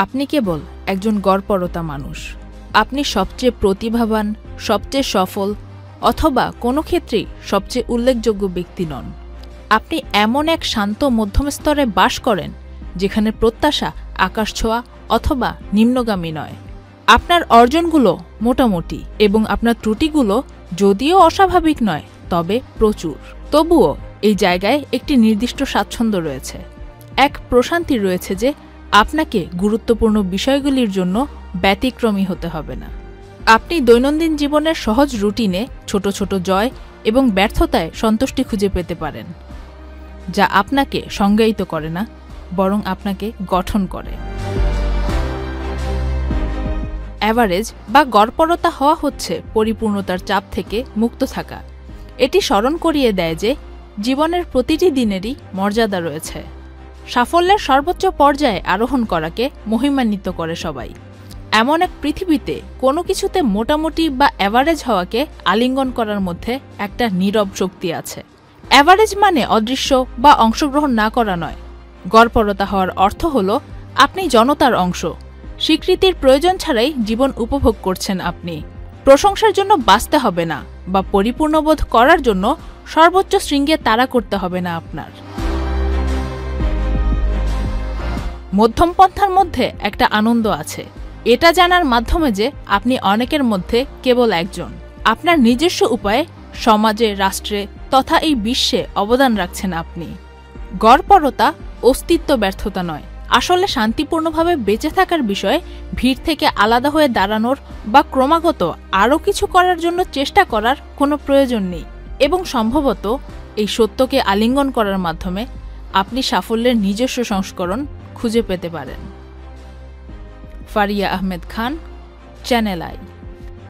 আপনি কেবল একজন গড়পড়তা মানুষ। আপনি সবচেয়ে প্রতিভাবান, সবচেয়ে সফল অথবা কোনো ক্ষেত্রেই সবচেয়ে উল্লেখযোগ্য ব্যক্তি নন। আপনি এমন এক শান্ত মধ্যম স্তরে বাস করেন যেখানে প্রত্যাশা আকাশ ছোঁয়া অথবা নিম্নগামী নয়। আপনার অর্জনগুলো মোটামুটি এবং আপনার ত্রুটিগুলো যদিও অস্বাভাবিক নয় তবে প্রচুর। তবুও এই জায়গায় একটি নির্দিষ্ট স্বাচ্ছন্দ্য রয়েছে, এক প্রশান্তি রয়েছে যে আপনাকে গুরুত্বপূর্ণ বিষয়গুলির জন্য ব্যতিক্রমী হতে হবে না। আপনি দৈনন্দিন জীবনের সহজ রুটিনে ছোট ছোট জয় এবং ব্যর্থতায় সন্তুষ্টি খুঁজে পেতে পারেন, যা আপনাকে সংজ্ঞায়িত করে না বরং আপনাকে গঠন করে। অ্যাভারেজ বা গড়পড়তা হওয়া হচ্ছে পরিপূর্ণতার চাপ থেকে মুক্ত থাকা। এটি স্মরণ করিয়ে দেয় যে জীবনের প্রতিটি দিনেরই মর্যাদা রয়েছে। সাফল্যের সর্বোচ্চ পর্যায়ে আরোহণ করাকে মহিমান্বিত করে সবাই। এমন এক পৃথিবীতে কোনো কিছুতে মোটামুটি বা অ্যাভারেজ হওয়াকে আলিঙ্গন করার মধ্যে একটা নীরব শক্তি আছে। অ্যাভারেজ মানে অদৃশ্য বা অংশগ্রহণ না করা নয়। গড়পড়তা হওয়ার অর্থ হল আপনি জনতার অংশ। স্বীকৃতির প্রয়োজন ছাড়াই জীবন উপভোগ করছেন আপনি। প্রশংসার জন্য বাঁচতে হবে না বা পরিপূর্ণবোধ করার জন্য সর্বোচ্চ শৃঙ্গে তাড়া করতে হবে না আপনার। মধ্যমপন্থার মধ্যে একটা আনন্দ আছে, এটা জানার মাধ্যমে যে আপনি অনেকের মধ্যে কেবল একজন। আপনার নিজস্ব উপায়ে সমাজে, রাষ্ট্রে তথা এই বিশ্বে অবদান রাখছেন আপনি। গড়পড়তা অস্তিত্ব ব্যর্থতা নয়। আসলে শান্তিপূর্ণভাবে বেঁচে থাকার বিষয়ে ভিড় থেকে আলাদা হয়ে দাঁড়ানোর বা ক্রমাগত আরও কিছু করার জন্য চেষ্টা করার কোনো প্রয়োজন নেই। এবং সম্ভবত এই সত্যকে আলিঙ্গন করার মাধ্যমে আপনি সাফল্যের নিজস্ব সংস্করণ খুঁজে পেতে পারেন। Faria Ahmed Khan, channel I.